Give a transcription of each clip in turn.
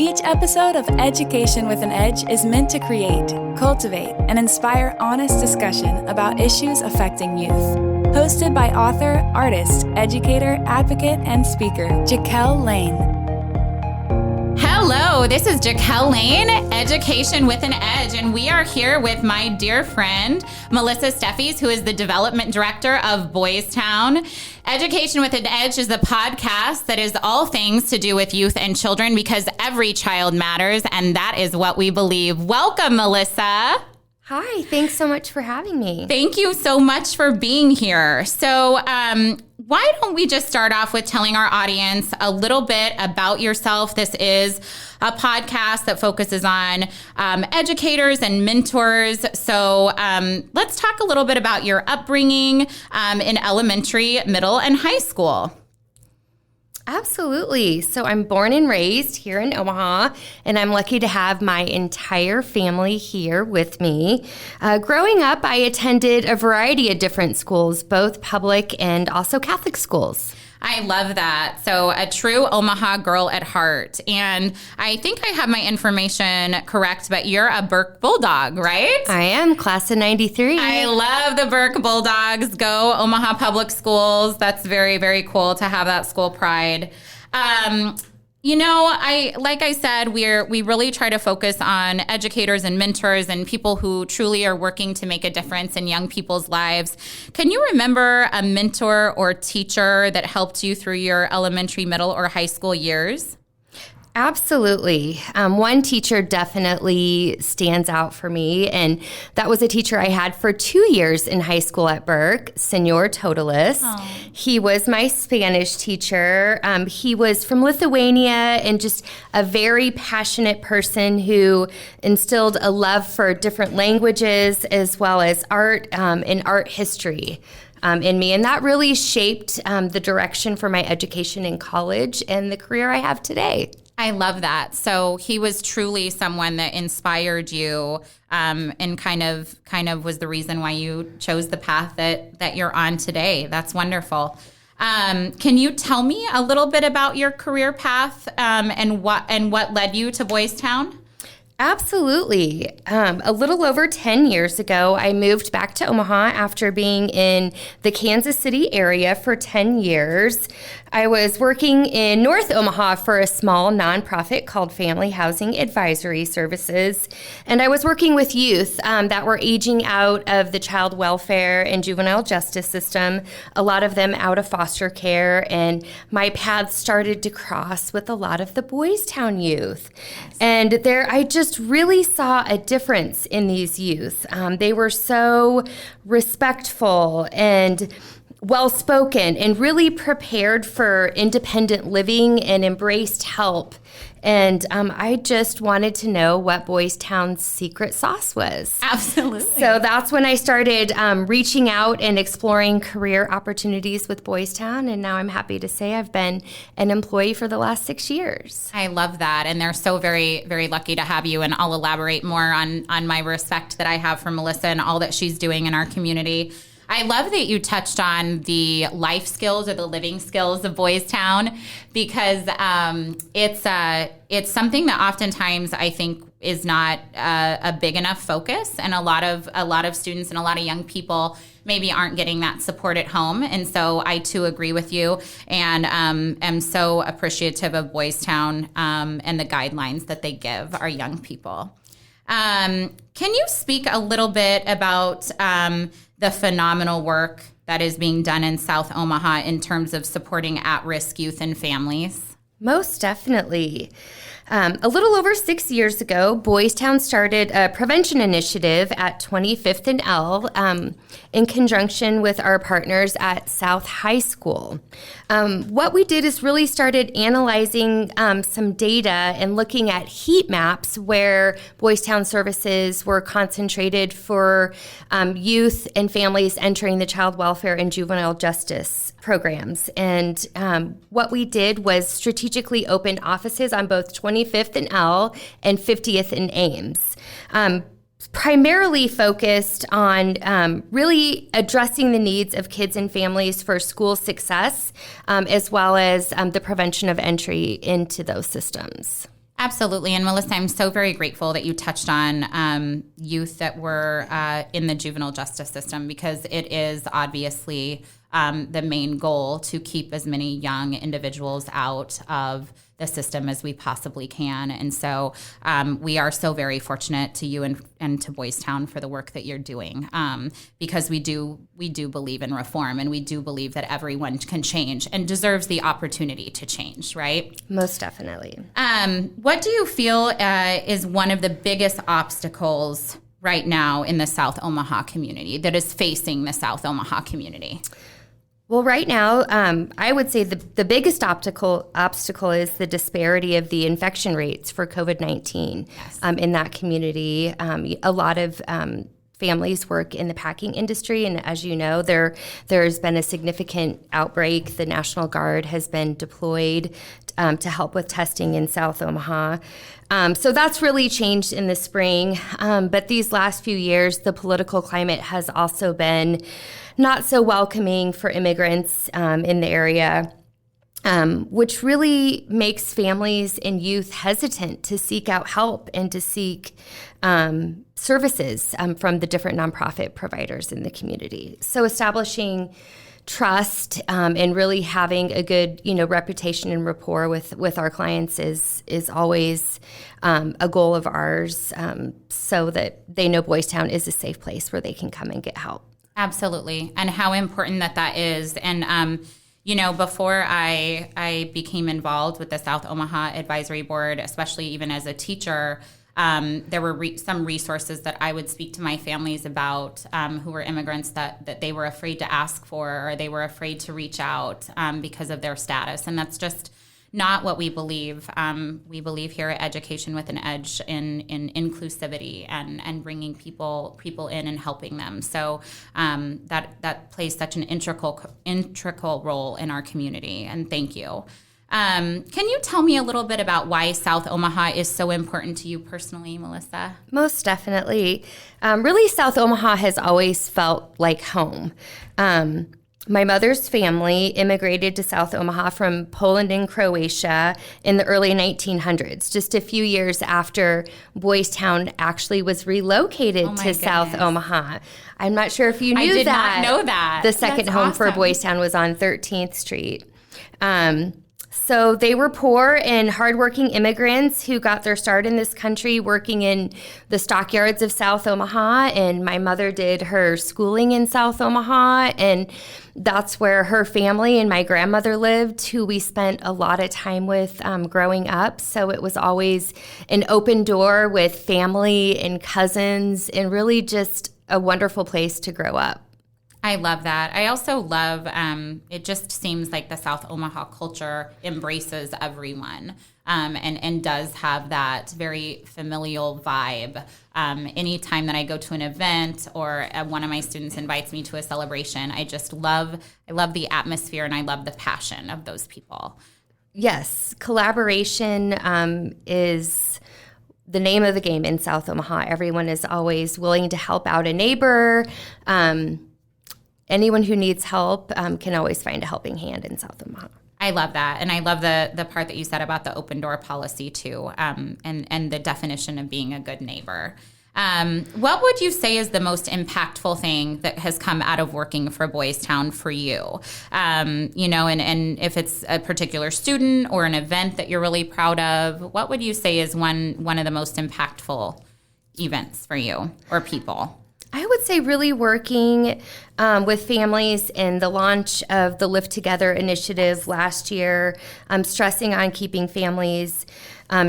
Each episode of Education with an Edge is meant to create, cultivate, and inspire honest discussion about issues affecting youth. Hosted by author, artist, educator, advocate, and speaker, Jaquel Lane. Hello, this is Jaquel Lane, Education with an Edge, and we are here with my dear friend, Melissa Steffes, who is the Development Director of Boys Town. Education with an Edge is a podcast that is all things to do with youth and children because every child matters, and that is what we believe. Welcome, Melissa. Hi, thanks so much for having me. Thank you so much for being here. So, why don't we just start off with telling our audience a little bit about yourself? This is a podcast that focuses on educators and mentors. So let's talk a little bit about your upbringing in elementary, middle, and high school. Absolutely. So I'm born and raised here in Omaha, and I'm lucky to have my entire family here with me. Growing up, I attended a variety of different schools, both public and also Catholic schools. I love that. So a true Omaha girl at heart. And I think I have my information correct, but you're a Burke Bulldog, right? I am, class of 93. I love the Burke Bulldogs. Go Omaha Public Schools. That's very, very cool to have that school pride. Like I said, we really try to focus on educators and mentors and people who truly are working to make a difference in young people's lives. Can you remember a mentor or teacher that helped you through your elementary, middle, or high school years? Absolutely. One teacher definitely stands out for me, and that was a teacher I had for 2 years in high school at Burke, Senor Totalis. Oh. He was my Spanish teacher. He was from Lithuania and just a very passionate person who instilled a love for different languages as well as art and art history in me. And that really shaped the direction for my education in college and the career I have today. I love that. So he was truly someone that inspired you and kind of was the reason why you chose the path that you're on today. That's wonderful. Can you tell me a little bit about your career path and what led you to Boys Town? Absolutely. A little over 10 years ago, I moved back to Omaha after being in the Kansas City area for 10 years. I was working in North Omaha for a small nonprofit called Family Housing Advisory Services, and I was working with youth that were aging out of the child welfare and juvenile justice system, a lot of them out of foster care, and my paths started to cross with a lot of the Boys Town youth. And there, I just really saw a difference in these youth. They were so respectful and well-spoken and really prepared for independent living and embraced help. And I just wanted to know what Boys Town's secret sauce was. Absolutely. So that's when I started reaching out and exploring career opportunities with Boys Town. And now I'm happy to say I've been an employee for the last 6 years. I love that. And they're so very, very lucky to have you. And I'll elaborate more on my respect that I have for Melissa and all that she's doing in our community. I love that you touched on the life skills or the living skills of Boys Town because it's something that oftentimes I think is not a big enough focus, and a lot of students and a lot of young people maybe aren't getting that support at home. And so I too agree with you, and am so appreciative of Boys Town and the guidelines that they give our young people. Can you speak a little bit about the phenomenal work that is being done in South Omaha in terms of supporting at-risk youth and families? Most definitely. A little over 6 years ago, Boys Town started a prevention initiative at 25th and L in conjunction with our partners at South High School. What we did is really started analyzing some data and looking at heat maps where Boys Town services were concentrated for youth and families entering the child welfare and juvenile justice programs. And what we did was strategically open offices on both 25th and L and 50th and Ames. Primarily focused on really addressing the needs of kids and families for school success, as well as the prevention of entry into those systems. Absolutely. And Melissa, I'm so very grateful that you touched on youth that were in the juvenile justice system, because it is obviously the main goal to keep as many young individuals out of the system as we possibly can. And so we are so very fortunate to you and to Boys Town for the work that you're doing, because we do believe in reform, and we do believe that everyone can change and deserves the opportunity to change, right? Most definitely. What do you feel is one of the biggest obstacles right now in the South Omaha community that is facing the South Omaha community? Well, right now, I would say the biggest obstacle is the disparity of the infection rates for COVID-19 in that community. A lot of families work in the packing industry, and as you know, there's been a significant outbreak. The National Guard has been deployed to help with testing in South Omaha. So that's really changed in the spring. But these last few years, the political climate has also been not so welcoming for immigrants in the area, which really makes families and youth hesitant to seek out help and to seek services from the different nonprofit providers in the community. So establishing trust and really having a good, reputation and rapport with our clients is always a goal of ours, so that they know Boys Town is a safe place where they can come and get help. Absolutely. And how important that is. And, before I became involved with the South Omaha Advisory Board, especially even as a teacher, there were some resources that I would speak to my families about who were immigrants that they were afraid to ask for, or they were afraid to reach out because of their status. And that's just not what we believe. We believe here at Education with an Edge in inclusivity and bringing people in and helping them. So that plays such an integral role in our community. And thank you. Can you tell me a little bit about why South Omaha is so important to you personally, Melissa? Most definitely. Really, South Omaha has always felt like home. My mother's family immigrated to South Omaha from Poland and Croatia in the early 1900s, just a few years after Boys Town actually was relocated to South Omaha. I'm not sure if you knew that. I did not know that. The second home for Boys Town was on 13th Street. So they were poor and hardworking immigrants who got their start in this country working in the stockyards of South Omaha. And my mother did her schooling in South Omaha, and that's where her family and my grandmother lived, who we spent a lot of time with growing up. So it was always an open door with family and cousins, and really just a wonderful place to grow up. I love that. I also love, it just seems like the South Omaha culture embraces everyone and does have that very familial vibe. Anytime that I go to an event or one of my students invites me to a celebration, I love the atmosphere, and I love the passion of those people. Yes, collaboration is the name of the game in South Omaha. Everyone is always willing to help out a neighbor. Anyone who needs help can always find a helping hand in South Omaha. I love that. And I love the part that you said about the open door policy too, and the definition of being a good neighbor. What would you say is the most impactful thing that has come out of working for Boys Town for you? And if it's a particular student or an event that you're really proud of, what would you say is one of the most impactful events for you or people? I would say really working with families in the launch of the Live Together initiative last year, stressing on keeping families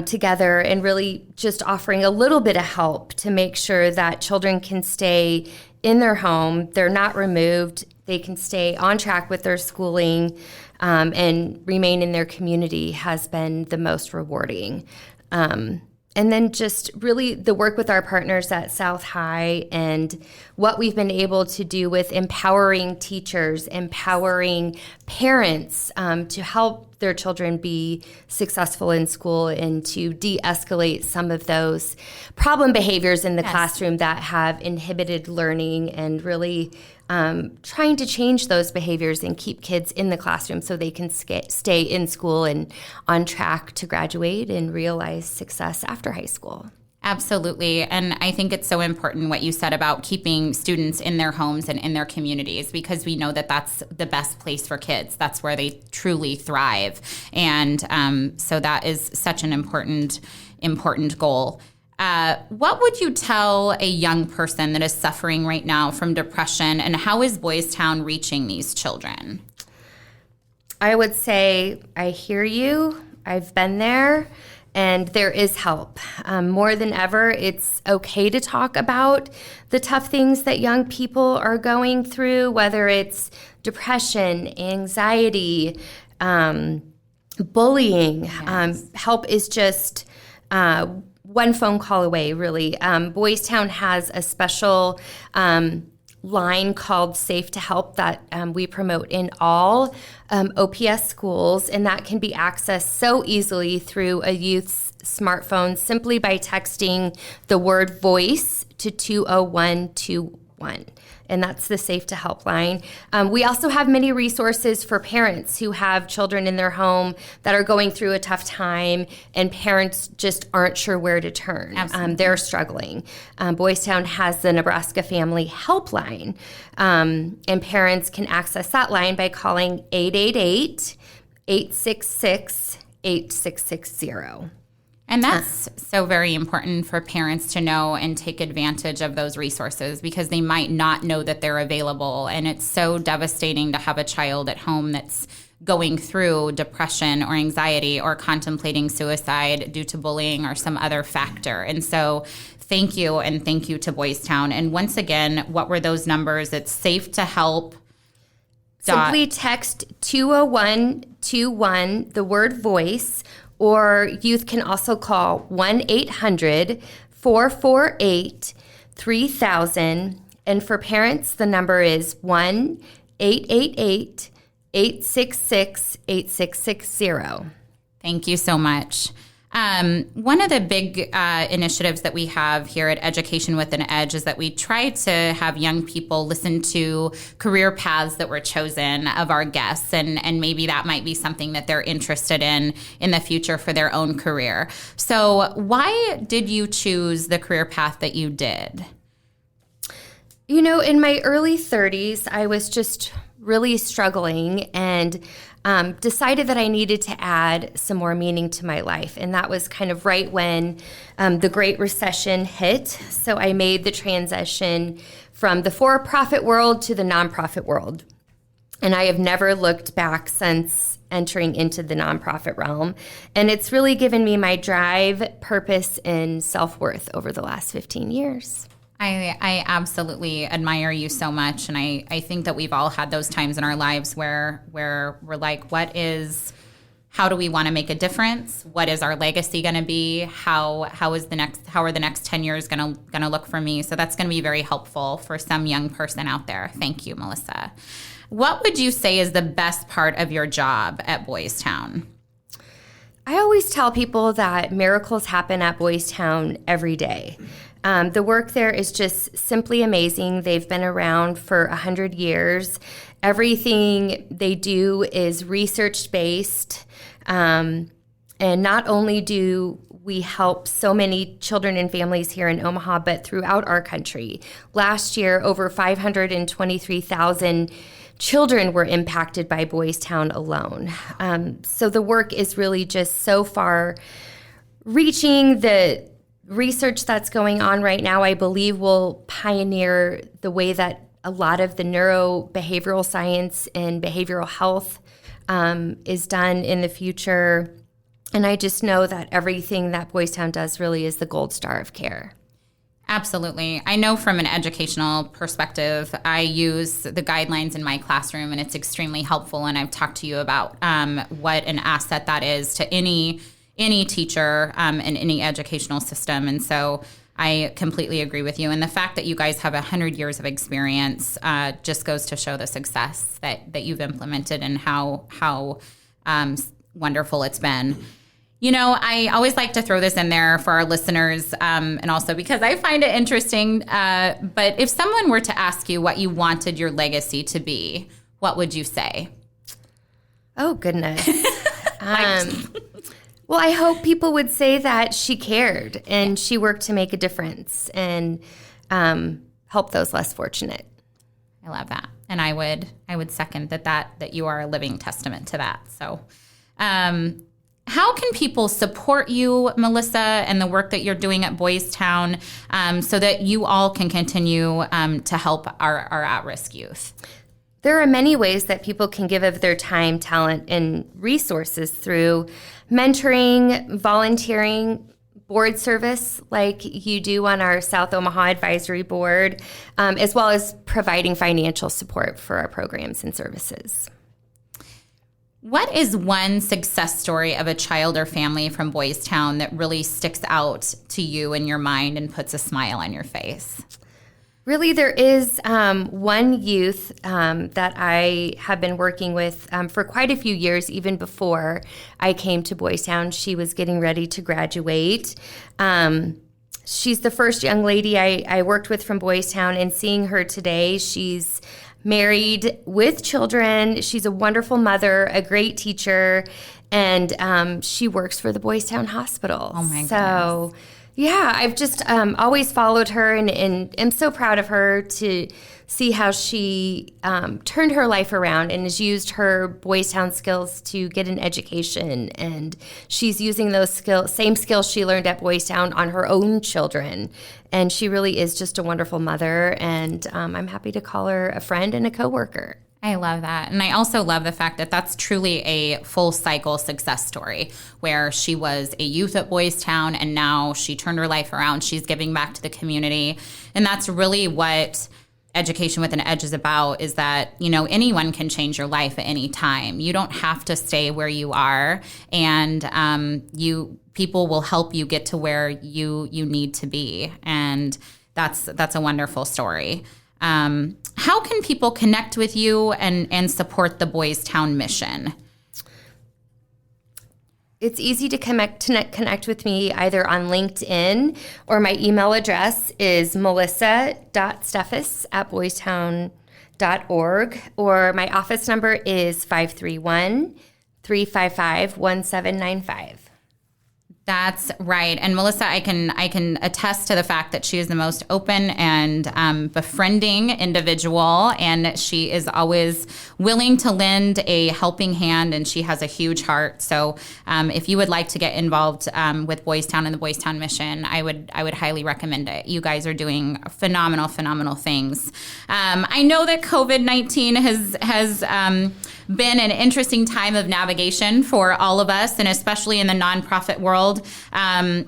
together and really just offering a little bit of help to make sure that children can stay in their home, they're not removed, they can stay on track with their schooling and remain in their community has been the most rewarding. And then just really the work with our partners at South High and what we've been able to do with empowering teachers, empowering parents to help their children be successful in school and to de-escalate some of those problem behaviors in the classroom that have inhibited learning and really trying to change those behaviors and keep kids in the classroom so they can stay in school and on track to graduate and realize success after high school. Absolutely. And I think it's so important what you said about keeping students in their homes and in their communities, because we know that that's the best place for kids. That's where they truly thrive. And so that is such an important goal. What would you tell a young person that is suffering right now from depression, and how is Boys Town reaching these children? I would say, I hear you. I've been there. And there is help. More than ever, it's okay to talk about the tough things that young people are going through, whether it's depression, anxiety, bullying. Yes. Help is just one phone call away, really. Boys Town has a special line called Safe to Help that we promote in all OPS schools, and that can be accessed so easily through a youth's smartphone simply by texting the word VOICE to 20121. And that's the Safe to Help line. We also have many resources for parents who have children in their home that are going through a tough time, and parents just aren't sure where to turn. They're struggling. Boys Town has the Nebraska Family Helpline, and parents can access that line by calling 888-866-8660. And that's so very important for parents to know and take advantage of those resources, because they might not know that they're available. And it's so devastating to have a child at home that's going through depression or anxiety or contemplating suicide due to bullying or some other factor. And so thank you, and thank you to Boys Town. And once again, what were those numbers? It's Safe to Help. Simply text 20121, the word VOICE, or youth can also call 1-800-448-3000. And for parents, the number is 1-888-866-8660. Thank you so much. One of the big initiatives that we have here at Education with an Edge is that we try to have young people listen to career paths that were chosen of our guests, and maybe that might be something that they're interested in the future for their own career. So why did you choose the career path that you did? You know, in my early 30s, I was just really struggling and decided that I needed to add some more meaning to my life. And that was kind of right when the Great Recession hit. So I made the transition from the for-profit world to the nonprofit world. And I have never looked back since entering into the nonprofit realm. And it's really given me my drive, purpose, and self-worth over the last 15 years. I absolutely admire you so much. And I think that we've all had those times in our lives where we're like, how do we want to make a difference? What is our legacy going to be? How are the next 10 years going to look for me? So that's going to be very helpful for some young person out there. Thank you, Melissa. What would you say is the best part of your job at Boys Town? I always tell people that miracles happen at Boys Town every day. The work there is just simply amazing. They've been around for 100 years. Everything they do is research-based. And not only do we help so many children and families here in Omaha, but throughout our country. Last year, over 523,000 children were impacted by Boys Town alone. So the work is really just so far reaching. The research that's going on right now, I believe, will pioneer the way that a lot of the neurobehavioral science and behavioral health is done in the future. And I just know that everything that Boys Town does really is the gold star of care. Absolutely. I know from an educational perspective, I use the guidelines in my classroom, and it's extremely helpful. And I've talked to you about what an asset that is to any teacher in any educational system. And so I completely agree with you. And the fact that you guys have 100 years of experience just goes to show the success that you've implemented and how wonderful it's been. I always like to throw this in there for our listeners, and also because I find it interesting. But if someone were to ask you what you wanted your legacy to be, what would you say? Oh, goodness. Well, I hope people would say that she cared and she worked to make a difference and help those less fortunate. I love that. And I would second that you are a living testament to that. So, how can people support you, Melissa, and the work that you're doing at Boys Town, so that you all can continue to help our at-risk youth? There are many ways that people can give of their time, talent, and resources through mentoring, volunteering, board service like you do on our South Omaha Advisory Board, as well as providing financial support for our programs and services. What is one success story of a child or family from Boys Town that really sticks out to you in your mind and puts a smile on your face? Really, there is one youth that I have been working with for quite a few years, even before I came to Boys Town. She was getting ready to graduate. She's the first young lady I worked with from Boys Town, and seeing her today, she's married with children. She's a wonderful mother, a great teacher, and she works for the Boys Town Hospital. Oh, my goodness. So, yeah, I've just always followed her and am so proud of her to see how she turned her life around and has used her Boys Town skills to get an education. And she's using those same skills she learned at Boys Town on her own children. And she really is just a wonderful mother. And I'm happy to call her a friend and a coworker. I love that. And I also love the fact that that's truly a full cycle success story where she was a youth at Boys Town and now she turned her life around. She's giving back to the community. And that's really what Education with an Edge is about, is that, anyone can change your life at any time. You don't have to stay where you are, and people will help you get to where you need to be. And that's a wonderful story. How can people connect with you and support the Boys Town mission? It's easy to connect with me either on LinkedIn, or my email address is melissa.steffes@boystown.org, or my office number is 531-355-1795. That's right. And Melissa, I can attest to the fact that she is the most open and befriending individual, and she is always willing to lend a helping hand, and she has a huge heart. So if you would like to get involved with Boys Town and the Boys Town mission, I would highly recommend it. You guys are doing phenomenal things. I know that COVID-19 has been an interesting time of navigation for all of us, and especially in the nonprofit world.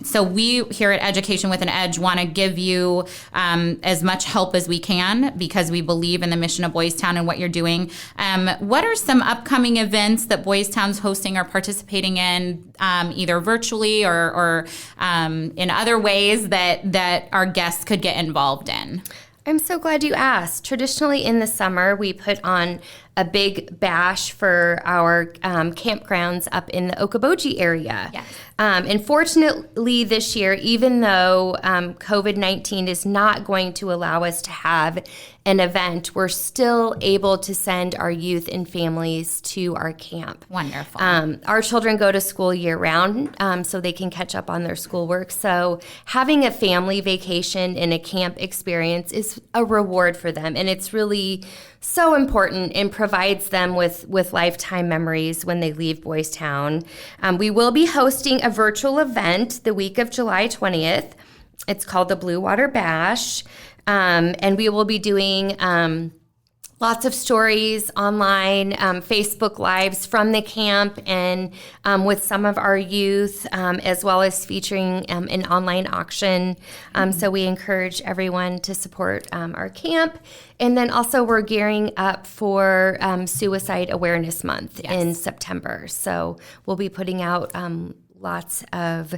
So we here at Education with an Edge want to give you as much help as we can, because we believe in the mission of Boys Town and what you're doing. What are some upcoming events that Boys Town's hosting or participating in, either virtually or in other ways that our guests could get involved in? I'm so glad you asked. Traditionally in the summer, we put on a big bash for our campgrounds up in the Okoboji area. Yes. And fortunately this year, even though COVID-19 is not going to allow us to have an event, we're still able to send our youth and families to our camp. Wonderful. Our children go to school year-round, so they can catch up on their schoolwork. So having a family vacation in a camp experience is a reward for them, and it's really so important and provides them with lifetime memories when they leave Boys Town. We will be hosting a virtual event the week of July 20th. It's called the Blue Water Bash, and we will be doing lots of stories online, Facebook Lives from the camp, and with some of our youth, as well as featuring an online auction. So we encourage everyone to support our camp. And then also we're gearing up for Suicide Awareness Month in September. So we'll be putting out lots of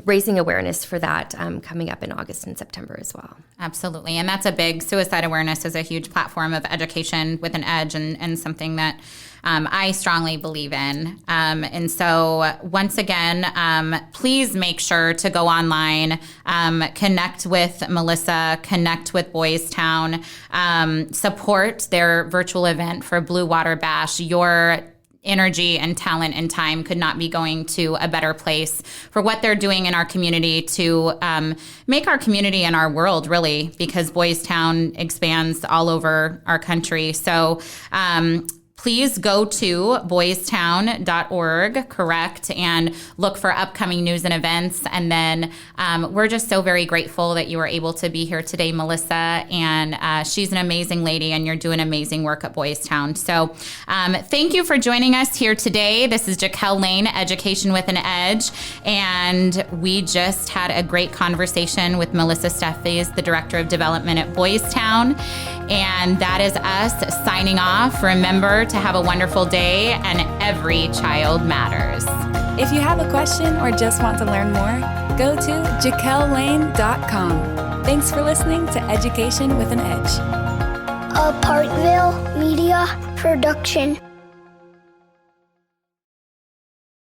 raising awareness for that coming up in August and September as well. Absolutely. And that's a big, suicide awareness is a huge platform of education with an edge and something that I strongly believe in. And so once again, please make sure to go online, connect with Melissa, connect with Boys Town, support their virtual event for Blue Water Bash. Your energy and talent and time could not be going to a better place for what they're doing in our community to make our community and our world, really, because Boys Town expands all over our country. So please go to boystown.org, correct, and look for upcoming news and events. And then we're just so very grateful that you were able to be here today, Melissa. And she's an amazing lady, and you're doing amazing work at Boys Town. So thank you for joining us here today. This is Jaquel Lane, Education with an Edge. And we just had a great conversation with Melissa Steffes, the Director of Development at Boys Town. And that is us signing off. Remember to have a wonderful day, and every child matters. If you have a question or just want to learn more, go to jaquellane.com. Thanks for listening to Education with an Edge. A Parkville Media Production.